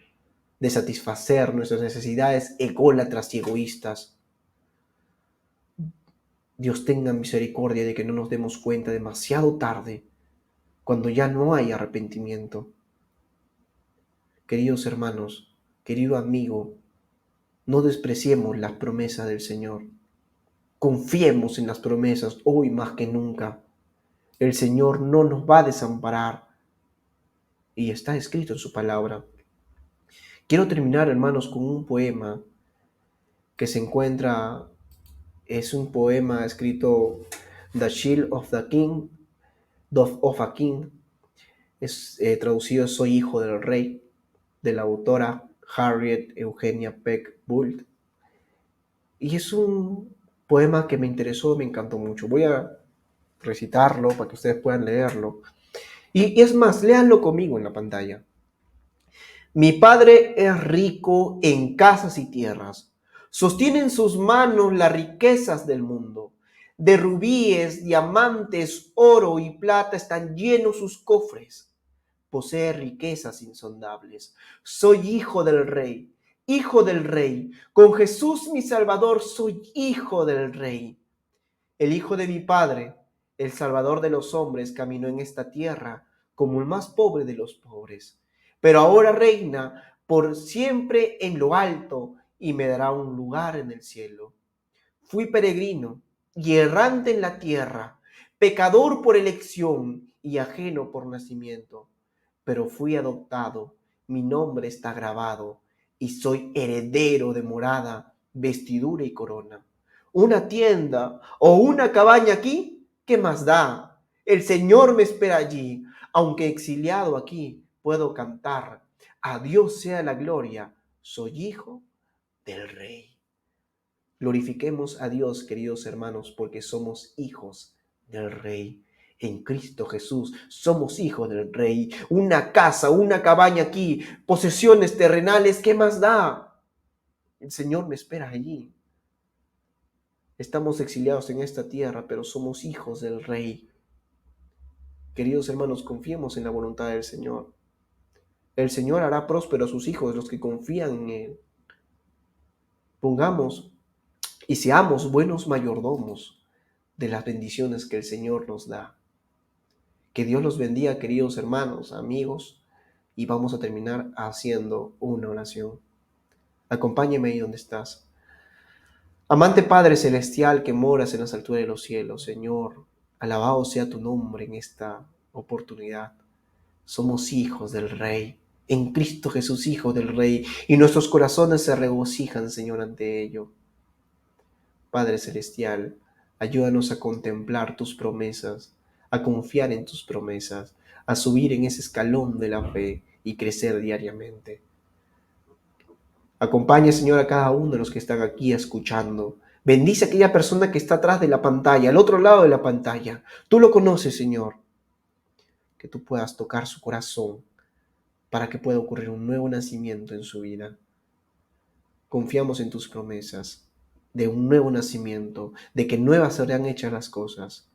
de satisfacer nuestras necesidades ególatras y egoístas. Dios tenga misericordia de que no nos demos cuenta demasiado tarde, cuando ya no hay arrepentimiento. Queridos hermanos, querido amigo, no despreciemos las promesas del Señor. Confiemos en las promesas hoy más que nunca. El Señor no nos va a desamparar y está escrito en su palabra. Quiero terminar, hermanos, con un poema que se encuentra, es un poema escrito The Shield of the King, of a King, es traducido Soy hijo del rey, de la autora Harriet Eugenia Peck Bult. Y es un poema que me interesó, me encantó mucho. Voy a recitarlo para que ustedes puedan leerlo. Y es más, léanlo conmigo en la pantalla. Mi padre es rico en casas y tierras. Sostiene en sus manos las riquezas del mundo. De rubíes, diamantes, oro y plata están llenos sus cofres. Posee riquezas insondables. Soy hijo del rey, hijo del rey. Con Jesús mi Salvador soy hijo del rey. El hijo de mi padre, el Salvador de los hombres, caminó en esta tierra como el más pobre de los pobres. Pero ahora reina por siempre en lo alto y me dará un lugar en el cielo. Fui peregrino y errante en la tierra, pecador por elección y ajeno por nacimiento, pero fui adoptado, mi nombre está grabado y soy heredero de morada, vestidura y corona. Una tienda o una cabaña aquí, ¿qué más da? El Señor me espera allí, aunque exiliado aquí puedo cantar. A Dios sea la gloria, soy hijo del Rey. Glorifiquemos a Dios, queridos hermanos, porque somos hijos del Rey. En Cristo Jesús somos hijos del Rey. Una casa, una cabaña aquí, posesiones terrenales, ¿qué más da? El Señor me espera allí. Estamos exiliados en esta tierra, pero somos hijos del Rey. Queridos hermanos, confiemos en la voluntad del Señor. El Señor hará próspero a sus hijos, los que confían en Él. Pongamos y seamos buenos mayordomos de las bendiciones que el Señor nos da. Que Dios los bendiga, queridos hermanos, amigos, y vamos a terminar haciendo una oración. Acompáñeme ahí donde estás. Amante Padre Celestial que moras en las alturas de los cielos, Señor, alabado sea tu nombre en esta oportunidad. Somos hijos del Rey, en Cristo Jesús, hijo del Rey, y nuestros corazones se regocijan, Señor, ante ello. Padre Celestial, ayúdanos a contemplar tus promesas, a confiar en tus promesas, a subir en ese escalón de la fe y crecer diariamente. Acompaña, Señor, a cada uno de los que están aquí escuchando, Bendice a aquella persona que está atrás de la pantalla, al otro lado de la pantalla. Tú lo conoces, Señor. Que tú puedas tocar su corazón para que pueda ocurrir un nuevo nacimiento en su vida. Confiamos en tus promesas de un nuevo nacimiento, de que nuevas serán hechas las cosas,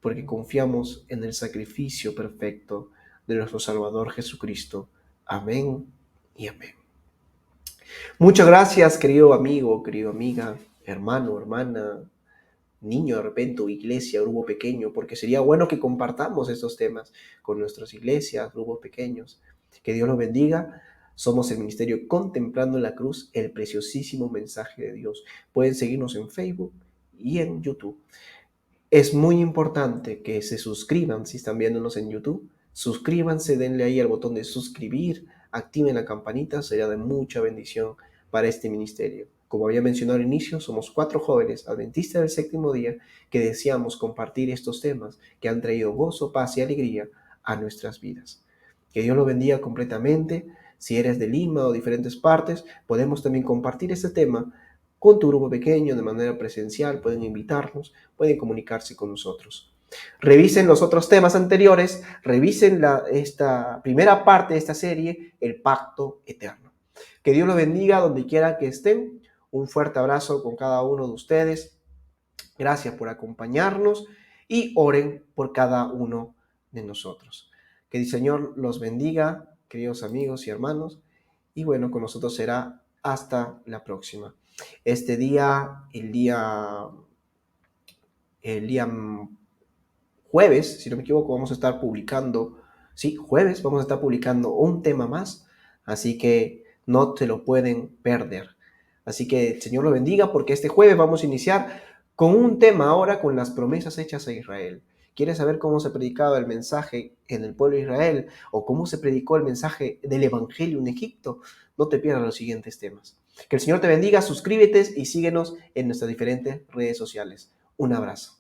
porque confiamos en el sacrificio perfecto de nuestro Salvador Jesucristo. Amén y amén. Muchas gracias, querido amigo, querida amiga, hermano, hermana, niño de repente, o iglesia, grupo pequeño, porque sería bueno que compartamos estos temas con nuestras iglesias, grupos pequeños. Que Dios los bendiga. Somos el Ministerio Contemplando la Cruz, el preciosísimo mensaje de Dios. Pueden seguirnos en Facebook y en YouTube. Es muy importante que se suscriban si están viéndonos en YouTube. Suscríbanse, denle ahí al botón de suscribir, activen la campanita, sería de mucha bendición para este ministerio. Como había mencionado al inicio, somos 4 jóvenes adventistas del séptimo día que deseamos compartir estos temas que han traído gozo, paz y alegría a nuestras vidas. Que Dios lo bendiga completamente. Si eres de Lima o diferentes partes, podemos también compartir este tema con tu grupo pequeño de manera presencial, pueden invitarnos, pueden comunicarse con nosotros. Revisen los otros temas anteriores, revisen esta primera parte de esta serie, el pacto eterno. Que Dios los bendiga donde quiera que estén. Un fuerte abrazo con cada uno de ustedes. Gracias por acompañarnos y oren por cada uno de nosotros. Que el Señor los bendiga, queridos amigos y hermanos. Y bueno, con nosotros será hasta la próxima. Este día, el día jueves, si no me equivoco, vamos a estar publicando, sí, jueves vamos a estar publicando un tema más, así que no te lo pueden perder. Así que el Señor lo bendiga porque este jueves vamos a iniciar con un tema ahora con las promesas hechas a Israel. ¿Quieres saber cómo se predicaba el mensaje en el pueblo de Israel o cómo se predicó el mensaje del Evangelio en Egipto? No te pierdas los siguientes temas. Que el Señor te bendiga, suscríbete y síguenos en nuestras diferentes redes sociales. Un abrazo.